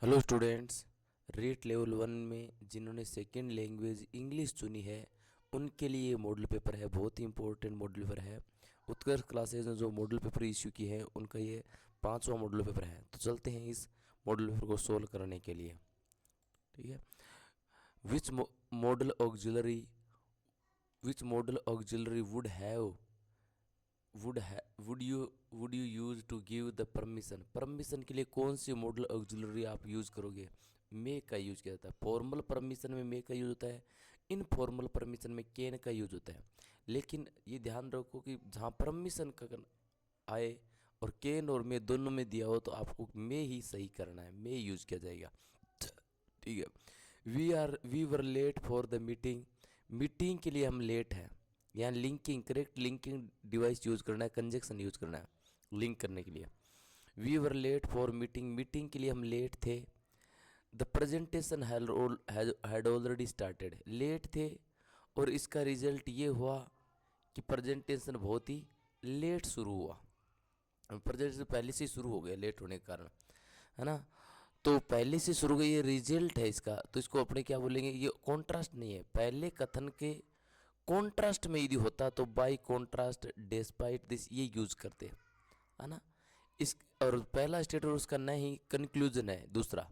Hello students. REET level 1 में जिन्होंने second language English चुनी है उनके लिए ये मॉडल पेपर है, बहुत ही इंपॉर्टेंट मॉडल पेपर है। उत्कर्ष क्लासेज ने जो मॉडल पेपर इश्यू की है उनका ये 5वां मॉडल पेपर है। तो चलते हैं इस मॉडल पेपर को सोल्व करने के लिए। ठीक है। Which modal auxiliary which modal auxiliary would you use to give the permission. Permission के लिए कौन सी मॉडल ऑक्सिलरी आप यूज करोगे? मे का यूज किया जाता है। फॉर्मल परमिशन में मे का यूज होता है, इनफॉर्मल परमिशन में कैन का यूज होता है। लेकिन ये ध्यान रखो कि जहाँ परमिशन का आए और कैन और मे दोनों में दिया हो तो आपको मे ही सही करना है, मे यूज किया जाएगा। ठीक है। We were late for the meeting. Meeting के लिए हम लेट हैं। यहाँ linking, correct linking device use करना है, कंजक्शन यूज करना है लिंक करने के लिए। We were late for meeting, meeting के लिए हम लेट थे। The presentation had already started, late थे और इसका रिजल्ट ये हुआ कि प्रेजेंटेशन बहुत ही लेट शुरू हुआ। प्रेजेंटेशन पहले से ही शुरू हो गया लेट होने के कारण, है ना। तो पहले से शुरू गई, ये रिजल्ट है इसका। तो इसको अपने क्या बोलेंगे, ये कॉन्ट्रास्ट नहीं है। पहले कथन के कॉन्ट्रास्ट में यदि होता तो बाई कॉन्ट्रास्ट डिस्पाइट दिस ये यूज करते, है ना। इस और पहला स्टेटमेंट उसका नहीं कंक्लूजन है, दूसरा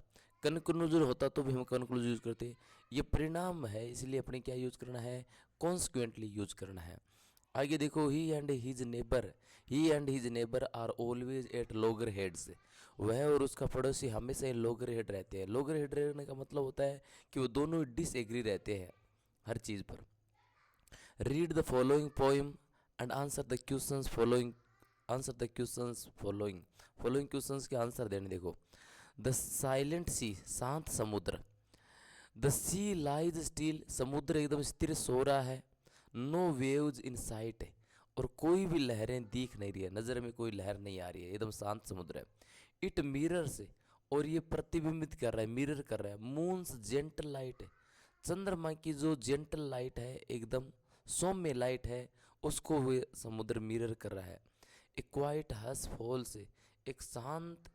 कंक्लूजन होता तो भी हम कंक्लूजन यूज करते। ये परिणाम है, इसलिए अपने क्या यूज करना है, कॉन्सिक्वेंटली यूज करना है। आगे देखो, he and his neighbour are always at loggerheads. वह और उसका पड़ोसी हमेशा लोगर हेड रहते हैं। लोगर हेड रहने का मतलब होता है कि वो दोनों डिसएग्री रहते हैं हर चीज़ पर। Read the following poem and answer the questions following. Answer the questions following. Following questions के आंसर देने देखो। द साइलेंट सी, शांत समुद्र। द सी लाइज स्टिल, समुद्र एकदम स्थिर सो रहा है। नो वेव्स इन साइट, और कोई भी लहरें दिख नहीं रही है, नज़र में कोई लहर नहीं आ रही है, एकदम शांत समुद्र है। इट मिरर से, और ये प्रतिबिंबित कर रहा है, मिरर कर रहा है। मून्स जेंटल लाइट है, चंद्रमा की जो जेंटल लाइट है, एकदम सौम्य लाइट है, उसको वो समुद्र मिरर कर रहा है। ए क्वाइट हस फॉल से, एक शांत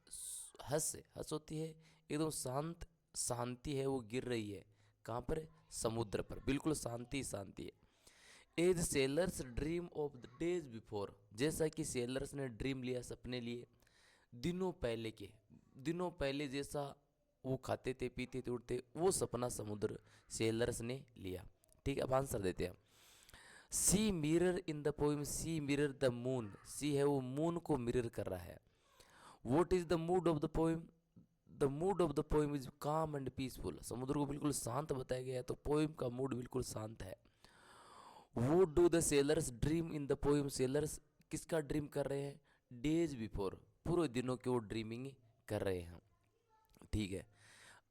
हस होती है एकदम शांत, शांति है वो गिर रही है। कहाँ पर? समुद्र पर, बिल्कुल शांति शांति है। As sailors dream of the days before, जैसा कि सेलर्स ने ड्रीम लिया, सपने लिए दिनों पहले के, दिनों पहले जैसा वो खाते थे पीते थे उठते, वो सपना समुद्र सेलर्स ने लिया। ठीक है, अब आंसर देते हैं। Sea mirror in the poem, sea mirror the moon, sea है वो मून को मिरर कर रहा है। What is the mood of the poem? The mood of the poem is calm and peaceful, समुद्र को बिल्कुल शांत बताया गया है, तो पोइम का मूड बिल्कुल शांत है। वो do the sellers dream in the poem, sellers किसका ड्रीम कर रहे हैं? डेज बिफोर, पूरे दिनों की वो ड्रीमिंग कर रहे हैं। ठीक है।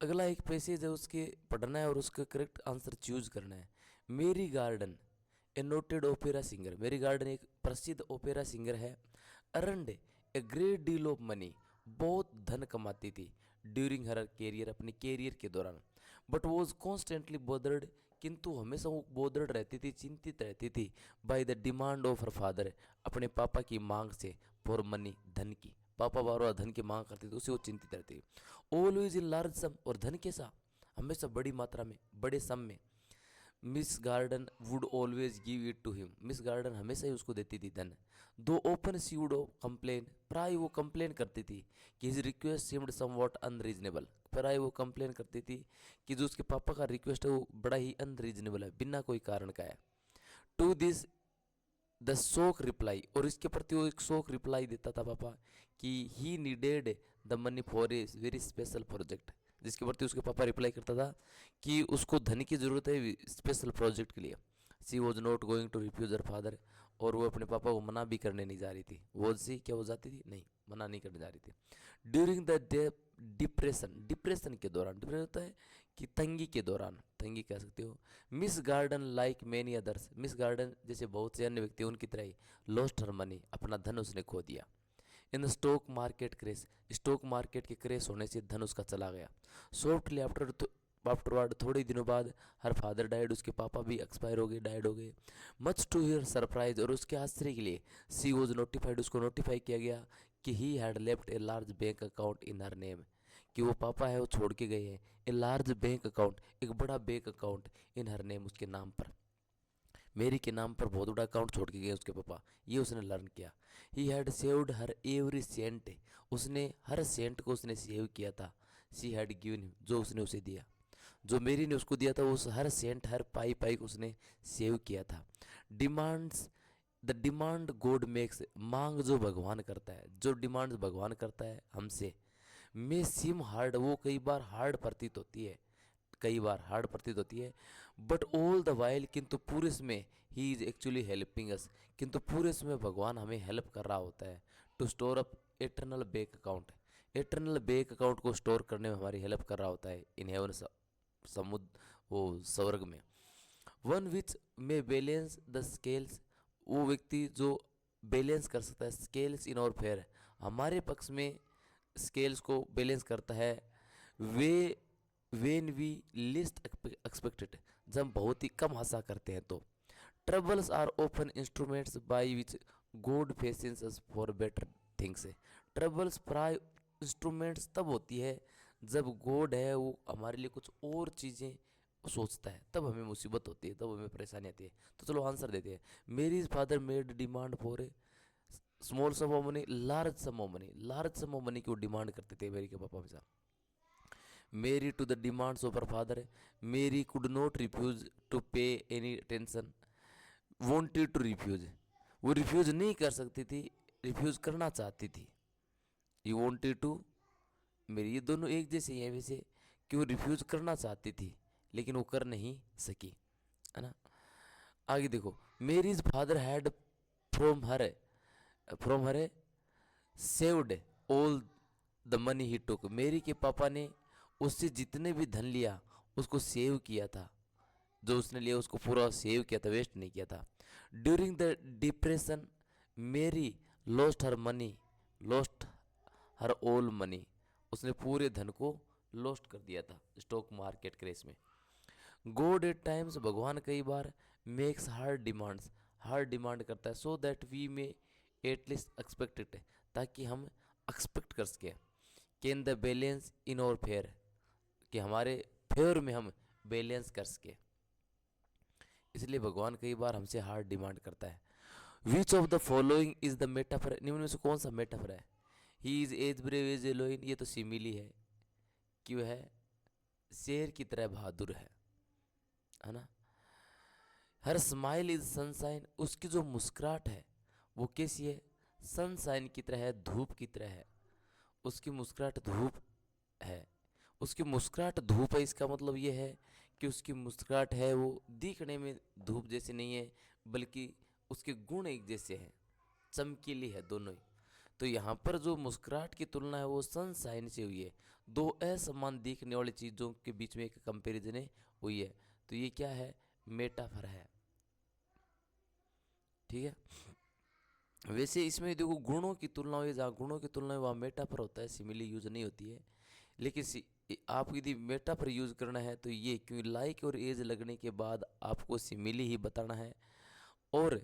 अगला एक पैसेज है, उसके पढ़ना है और उसका करेक्ट आंसर चूज करना है। मेरी गार्डन ए नोटेड ओपेरा सिंगर, मेरी गार्डन एक प्रसिद्ध ओपेरा सिंगर है। Earned a great deal of money, बहुत धन कमाती थी। ड्यूरिंग हर कैरियर, अपने कैरियर के दौरान। बट वॉज कॉन्स्टेंटली बोदर्ड, किंतु हमेशा वो बोदर्ड रहती थी, चिंतित रहती थी। By the demand of her father, अपने पापा की मांग से। फॉर मनी, धन की, पापा बार बार धन की मांग करते थे, उसे वो चिंतित रहती। ऑलवेज इन लार्ज सम, और धन के साथ हमेशा बड़ी मात्रा में, बड़े सम में। Miss Garden would always give it to him, Miss Garden हमेशा ही उसको देती थी धन। दो ओपन सी वुड कंप्लेन, प्राय वो कंप्लेन करती थी कि his request seemed somewhat unreasonable, प्राय वो कंप्लेन करती थी कि जो उसके पापा का रिक्वेस्ट है वो बड़ा ही अनरीजनेबल है, बिना कोई कारण का है। टू दिस द शोक रिप्लाई, और इसके प्रति वो एक शोक रिप्लाई देता था पापा कि he needed the money for a very special project, जिसके प्रति उसके पापा रिप्लाई करता था कि उसको धन की ज़रूरत है स्पेशल प्रोजेक्ट के लिए। She was not going to refuse her father, और वो अपने पापा को मना भी करने नहीं जा रही थी। वॉज सी, क्या वो जाती थी? नहीं, मना नहीं करने जा रही थी। ड्यूरिंग द डिप्रेशन, डिप्रेशन के दौरान, डिप्रेशन होता है कि तंगी के दौरान, तंगी कह सकते हो। Miss garden like many others, miss garden जैसे बहुत से अन्य व्यक्ति उनकी तरह ही लॉस्ट हर मनी, अपना धन उसने खो दिया। In the stock market crash, stock market के क्रेश होने से धन उसका चला गया। शॉर्टली आफ्टरवर्ड, थोड़े दिनों बाद हर फादर डाइड, उसके पापा भी एक्सपायर हो गए, डाइड हो गए। मच टू हियर सरप्राइज, और उसके आश्चर्य के लिए सी वॉज नोटिफाइड, उसको नोटिफाई किया गया कि he had left a large bank account in her name, कि वो पापा है वो छोड़ के गए हैं। ए लार्ज बैंक अकाउंट, एक बड़ा bank account in her name, उसके नाम पर, मेरी के नाम पर बहुत बड़ा अकाउंट छोड़ के गए उसके पापा, ये उसने लर्न किया। He had saved her every cent, उसने हर सेंट को उसने सेव किया था। शी हैड गिवन, जो उसने उसे दिया, जो मेरी ने उसको दिया था, उस हर सेंट हर पाई पाई को उसने सेव किया था। Demands, the demand God makes, मांग जो भगवान करता है, जो डिमांड भगवान करता है हमसे, मे सिम हार्ड, वो कई बार हार्ड प्रतीत होती है, कई बार हार्ड प्रतीत होती है, बट ऑल द वाइल, किंतु पूरे समय, he is actually helping us, किंतु पूरे समय भगवान हमें हेल्प कर रहा होता है। To store up eternal bank account, eternal bank account को स्टोर करने में हमारी हेल्प कर रहा होता है इन हेवन, समुद्र, वो स्वर्ग में। वन विच में बैलेंस द स्केल्स, वो व्यक्ति जो बैलेंस कर सकता है स्केल्स इन और फेयर, हमारे पक्ष में स्केल्स को बैलेंस करता है। We when we least expected, जब हम बहुत ही कम आशा करते हैं तो। Troubles are often instruments by which God faces us for better things, troubles प्राय इंस्ट्रूमेंट्स तब होती है जब गॉड है वो हमारे लिए कुछ और चीज़ें सोचता है, तब हमें मुसीबत होती है, तब हमें परेशानी आती है। तो चलो आंसर देते हैं। Mary father made demand for a small sum of money, large sum of money, large sum of money की वो डिमांड करते थे मेरी के पापा हमेशा। Mary to the demands of her father, Mary could not refuse to pay any attention, wanted to refuse, वो refuse नहीं कर सकती थी, रिफ्यूज करना चाहती थी। यू वॉन्टेड टू, मेरी ये दोनों एक जैसे ही हैं वैसे, कि वो रिफ्यूज करना चाहती थी लेकिन वो कर नहीं सकी, है ना। आगे देखो, Mary's father had from her, from her saved all the money he took, Mary के पापा ने उससे जितने भी धन लिया उसको सेव किया था, जो उसने लिया उसको पूरा सेव किया था, वेस्ट नहीं किया था। During the depression Mary lost her money, lost her all money, उसने पूरे धन को लॉस्ट कर दिया था स्टॉक मार्केट क्रेश में। गॉड एट टाइम्स, भगवान कई बार, makes hard demands, hard demand करता है, so that we may at least expect it, ताकि हम एक्सपेक्ट कर सकें। कैन द बैलेंस इन और फेयर, कि हमारे फेयर में हम बैलेंस कर सके, इसलिए भगवान कई बार हमसे हार्ड डिमांड करता है। Which of the following is the metaphor, निम्न में से कौन सा मेटाफर है। He is as brave as a lion, ये तो सिमिली है कि वह शेर की तरह बहादुर है ना। हर स्माइल इज सनशाइन, उसकी जो मुस्कुराहट है वो कैसी है, सनशाइन की तरह है, धूप की तरह है, उसकी मुस्कुराहट धूप है, उसकी मुस्कुराहट धूप है, इसका मतलब ये है कि उसकी मुस्कुराहट है वो दिखने में धूप जैसी नहीं है, बल्कि उसके गुण एक जैसे हैं, चमकीली है दोनों ही। तो यहाँ पर जो मुस्कुराहट की तुलना है वो सनशाइन से हुई है, दो असमान दिखने वाली चीज़ों के बीच में एक कंपैरिजन है हुई है, तो ये क्या है, मेटाफर है, ठीक है। वैसे इसमें देखो गुणों की तुलना हुई, जहाँ गुणों की तुलना है वहाँ मेटाफर होता है, सिमिली यूज नहीं होती है। लेकिन आप यदि मेटाफर यूज करना है तो ये, क्योंकि लाइक और एज लगने के बाद आपको सिमिली ही बताना है। और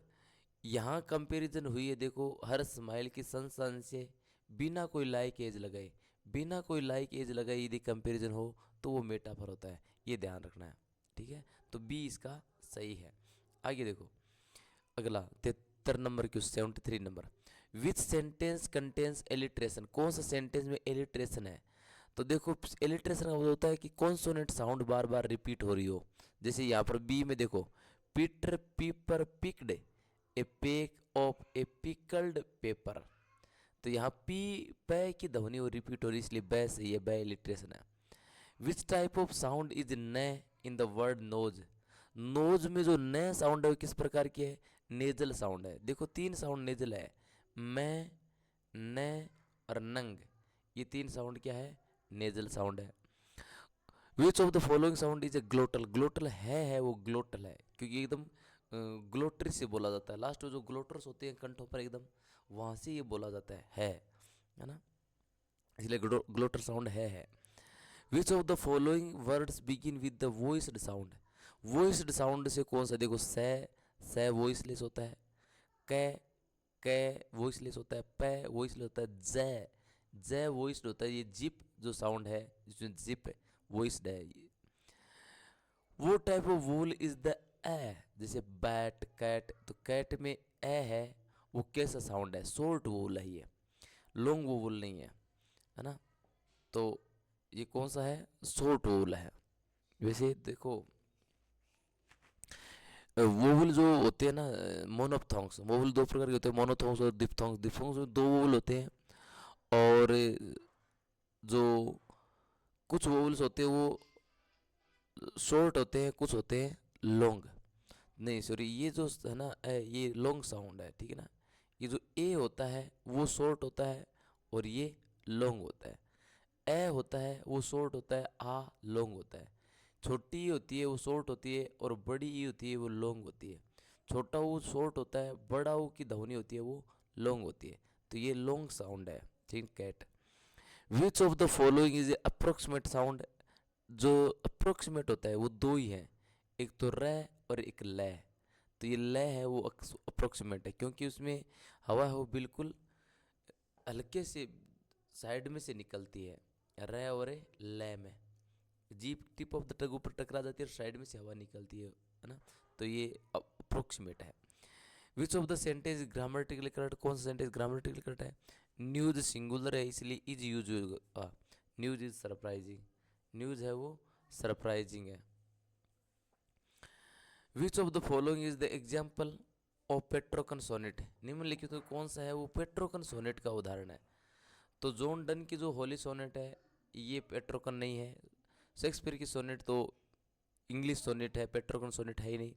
यहाँ कंपैरिजन हुई है, देखो हर स्माइल की सनसन से, बिना कोई लाइक एज लगाए, बिना कोई लाइक एज लगाए यदि कंपैरिजन हो तो वो मेटाफर होता है, ये ध्यान रखना है, ठीक है। तो बी इसका सही है। आगे देखो अगला 73 नंबर क्वेश्चन, 73 नंबर, विच सेंटेंस कंटेंस एलिट्रेशन, कौन सा सेंटेंस में एलिट्रेशन है। तो देखो एलिट्रेशन का मतलब होता है कि कॉन्सोनेंट साउंड बार बार रिपीट हो रही हो, जैसे यहाँ पर बी में देखो, पीटर पीपर picked A pick of A pickled paper, तो यहाँ पी पै की ध्वनि वो रिपीट हो रही, इसलिए बै सही है, बै इलिट्रेशन है। Which type of sound is N in the word nose, nose में जो न साउंड है वो किस प्रकार की है, नेजल साउंड है। देखो तीन साउंड नेजल है, मैं, न और नंग, ये तीन साउंड क्या है, नेजल साउंड है। Which of the following sound is a glottal, glottal है वो ग्लोटल है क्योंकि एकदम ग्लोटरी से बोला जाता है, लास्ट में जो ग्लोटर्स होते हैं कंठों पर एकदम, वहाँ से ये बोला जाता है ना, इसलिए ग्लोटर साउंड है। Which of the following words begin with the voiced sound, voiced sound से कौन सा, देखो से वॉइसलेस होता है, कै वॉइसलेस होता है, पै वॉइसलेस होता है, जै वॉइस्ड होता है, ये जिप जो साउंड है जिसमें जिप है वॉइस्ड है, वो type of vowel is the ए। जैसे बैट, कैट, तो कैट में ए है, वो कैसा साउंड है, शॉर्ट वोवल है, ये लॉन्ग वोवल नहीं है ना। तो ये कौन सा है, शॉर्ट वोवल है। वैसे देखो वोवल जो होते हैं ना, मोनोप्थॉन्ग्स, वोवल दो प्रकार के होते हैं, मोनोथॉन्ग्स और डिप्थॉन्ग्स। डिप्थॉन्ग्स में दो वोवल होते हैं, और जो कुछ वोवल्स होते हैं वो शॉर्ट होते हैं, कुछ होते हैं लॉन्ग। नहीं सॉरी, ये जो है ना ये लॉन्ग साउंड है, ठीक है ना। ये जो ए होता है वो शॉर्ट होता है और ये लॉन्ग होता है। ए होता है वो शॉर्ट होता है, आ लॉन्ग होता है। छोटी ई होती है वो शॉर्ट होती है, और बड़ी ई होती है वो लॉन्ग होती है। छोटा ऊ शॉर्ट होता है, बड़ा ऊ की ध्वनि होती है वो लॉन्ग होती है। तो ये लॉन्ग साउंड है, ठीक, cat. Which of the following is approximate sound. जो अप्रोक्सीमेट होता है वो दो ही है, एक तो रे और एक ले। तो ये ले है वो अप्रोक्सीमेट है, क्योंकि उसमें हवा है वो बिल्कुल हल्के से साइड में से निकलती है। रे और ले में जीप टिप ऑफ द टग ऊपर टकरा जाती है और साइड में से हवा निकलती है ना। तो ये अप्रोक्सीमेट है। Which of the sentence grammatically correct, कौन सा सेंटेंस ग्रामेटिकली करेक्ट है। न्यूज सिंगुलर है इसलिए इज यूज होगा। न्यूज इज सरप्राइजिंग, न्यूज है वो सरप्राइजिंग है। Which of the following is the example of Petrarchan sonnet, निम्नलिखित तो कौन सा है वो पेट्रोकन सोनेट का उदाहरण है। तो जॉन डन की जो होली सोनेट है ये पेट्रोकन नहीं है। शेक्सपियर की सोनेट तो इंग्लिश सोनेट है, पेट्रोकन सोनेट है ही नहीं।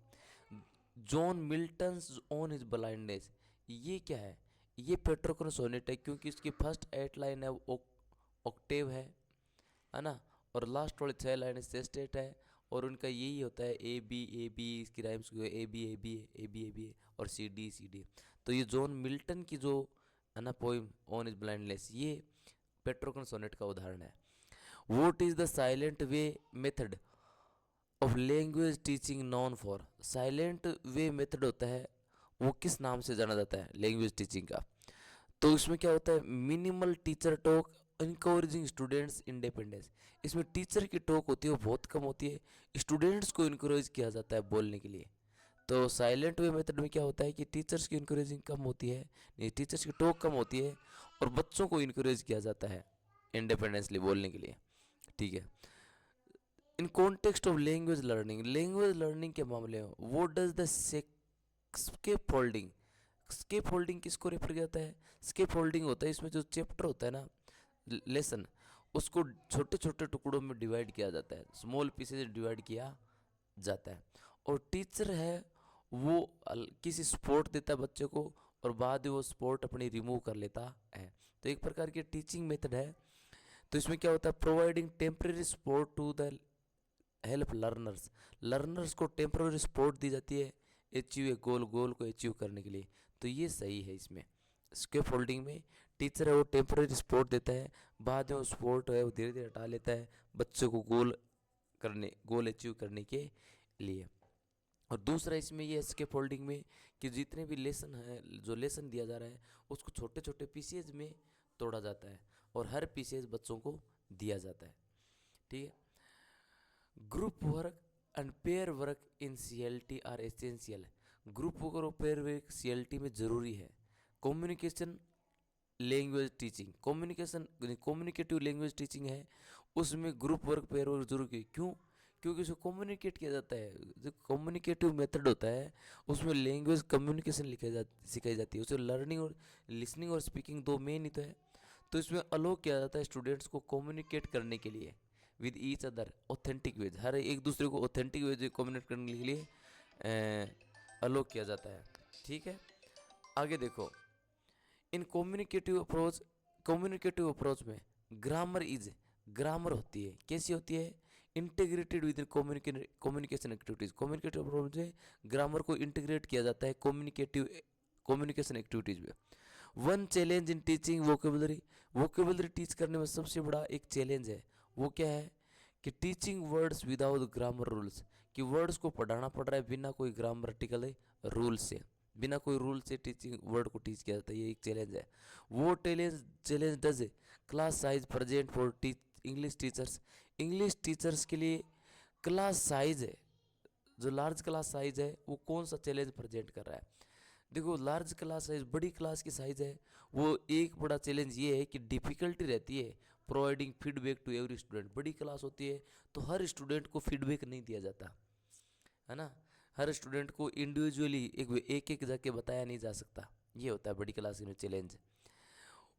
John Milton's on his blindness, ये क्या है, ये पेट्रोकन सोनेट है, क्योंकि इसकी फर्स्ट 8 लाइन है वो ऑक्टेव है ना, और लास्ट वाले 6 लाइन सेस्टेट है, और उनका यही होता है ए बी इसकी rhymes A B A B A B A B और सी डी। तो ये जॉन मिल्टन की जो है ना पोइम ऑन इज ब्लाइंडनेस, ये पेट्रोकन सोनेट का उदाहरण है। What is the silent way method of language teaching non for, silent way method होता है वो किस नाम से जाना जाता है लैंग्वेज टीचिंग का। तो इसमें क्या होता है, minimal teacher talk encouraging students independence. इसमें टीचर की टॉक होती है वो बहुत कम होती है, स्टूडेंट्स को इनकरेज किया जाता है बोलने के लिए। तो साइलेंट वे मेथड में क्या होता है कि टीचर्स की इनकरेजिंग कम होती है, नहीं टीचर्स की टॉक कम होती है, और बच्चों को इनकरेज किया जाता है इंडिपेंडेंसली बोलने के लिए, ठीक है। In context of language learning, language learning के मामले में वो does the scaffolding, scaffolding किसको रेफर किया जाता है, स्केप फोल्डिंग होता है इसमें जो चैप्टर होता है ना लेसन, उसको छोटे छोटे टुकड़ों में डिवाइड किया जाता है, स्मॉल पीसेज डिवाइड किया जाता है। और टीचर है वो किसी स्पोर्ट देता है बच्चे को, और बाद में वो स्पोर्ट अपनी रिमूव कर लेता है। तो एक प्रकार की टीचिंग मेथड है। तो इसमें क्या होता है, providing temporary support to the help learners, learners को टेम्परेरी सपोर्ट दी जाती है अचीव गोल को अचीव करने के लिए। तो ये सही है। इसमें स्केप फोल्डिंग में टीचर है वो टेम्परेरी सपोर्ट देता है, बाद में वो सपोर्ट है वो धीरे धीरे हटा लेता है बच्चों को गोल अचीव करने के लिए। और दूसरा इसमें ये स्केप फोल्डिंग में कि जितने भी लेसन है, जो लेसन दिया जा रहा है उसको छोटे छोटे पीसेज में तोड़ा जाता है, और हर पीसेज बच्चों को दिया जाता है, ठीक है। Group work and pair work in CLT are essential, group work और पेयर वर्क CLT में ज़रूरी है। Communication language teaching, communicative language teaching है, उसमें ग्रुप वर्क पेयर वर्क जरूरी है। क्यों, क्योंकि उसको कम्युनिकेट किया जाता है, जो कम्युनिकेटिव मेथड होता है उसमें लैंग्वेज कम्युनिकेशन सिखाई जाती है, उसमें लर्निंग और लिसनिंग और स्पीकिंग दो मेन ही तो है। तो इसमें अलो किया जाता है स्टूडेंट्स को कम्युनिकेट करने के लिए with each other authentic ways, हर एक दूसरे को ऑथेंटिक वेज कम्युनिकेट करने के लिए अलो किया जाता है, ठीक है। आगे देखो, इन कम्युनिकेटिव अप्रोच में ग्रामर होती है, कैसी होती है, integrated with in communication activities, communicative approach में ग्रामर को इंटीग्रेट किया जाता है कम्युनिकेशन एक्टिविटीज में। One challenge in teaching vocabulary teach करने में सबसे बड़ा एक चैलेंज है, वो क्या है कि teaching words without grammar rules, कि वर्ड्स को पढ़ाना पड़ रहा है बिना कोई ग्रामटिकल रूल से, बिना कोई रूल से टीचिंग वर्ड को टीच किया जाता है, ये एक चैलेंज है। वो challenge does class size present for English teachers के लिए क्लास साइज है, जो लार्ज क्लास साइज है वो कौन सा चैलेंज प्रेजेंट कर रहा है। देखो लार्ज क्लास साइज, बड़ी क्लास की साइज है, वो एक बड़ा चैलेंज ये है कि डिफ़िकल्टी रहती है providing feedback to every student. बड़ी क्लास होती है तो हर स्टूडेंट को फीडबैक नहीं दिया जाता है ना, हर स्टूडेंट को इंडिविजुअली एक एक जाके बताया नहीं जा सकता, ये होता है बड़ी क्लास में challenge.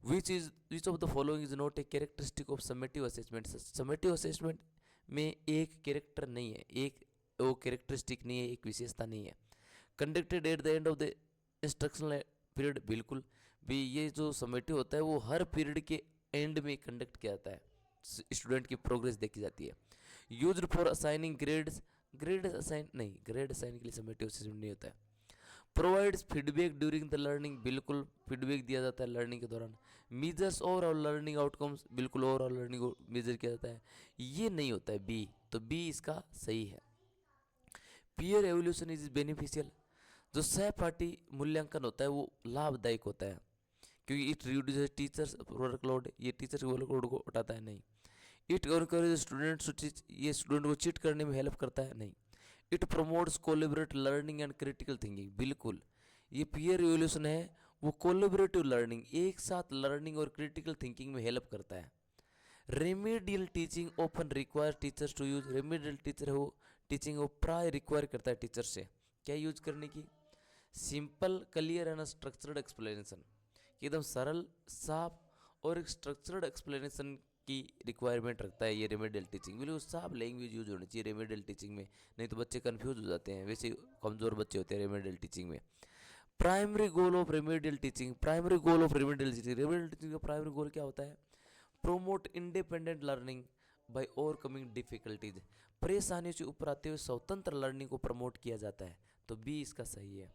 Which of the following is not a characteristic of summative assessment. Summative assessment में एक कैरेक्टर नहीं है, एक वो कैरेक्टरिस्टिक नहीं है, एक विशेषता नहीं है। Conducted at the end of the instructional period, बिल्कुल भी ये जो समेटिव होता है वो हर पीरियड के एंड में कंडक्ट किया जाता है, स्टूडेंट की प्रोग्रेस देखी जाती है। Used for assigning grades, grade assign नहीं, ग्रेड असाइन के लिए समेटिव असेसमेंट नहीं होता है। Provides feedback during the learning, बिल्कुल फीडबैक दिया जाता है लर्निंग के दौरान। मीजर्स ओवरऑल लर्निंग आउटकम्स, बिल्कुल ओवरऑल लर्निंग को मेजर किया जाता है, ये नहीं होता है बी, तो बी इसका सही है। पीयर एवोल्यूशन इज बेनिफिशियल, जो सहपाठी मूल्यांकन होता है वो लाभदायक होता है, क्योंकि इट रिड्यूसेस टीचर्स वर्कलोड, ये टीचर के वर्कलोड को हटाता है नहीं। It encourage students to cheat, ये स्टूडेंट को चीट करने में हेल्प करता है नहीं। It promotes collaborate learning and critical thinking, बिल्कुल ये पीयर रिवोल्यूशन है वो कोलेबरेटिव लर्निंग, एक साथ लर्निंग और क्रिटिकल थिंकिंग में हेल्प करता है। Remedial teaching often require teachers to use, remedial teacher हो टीचिंग वो प्राय रिक्वायर करता है टीचर से क्या यूज करने की, simple clear and structured explanation, एकदम सरल साफ और एक स्ट्रक्चर्ड एक्सप्लेनेशन की रिक्वायरमेंट रखता है ये रेमेडियल टीचिंग। बिल्कुल साफ लैंग्वेज यूज होनी चाहिए रेमेडियल टीचिंग में, नहीं तो बच्चे कंफ्यूज हो जाते हैं, वैसे कमज़ोर बच्चे होते हैं रेमेडियल टीचिंग में। Primary goal of remedial teaching, primary goal of remedial teaching, remedial teaching का प्राइमरी गोल क्या होता है, promote independent learning by overcoming difficulties, परेशानियों से ऊपर आते हुए स्वतंत्र लर्निंग को प्रमोट किया जाता है, तो बी इसका सही है।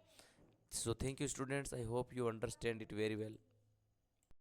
So thank you students, I hope you understand it very well.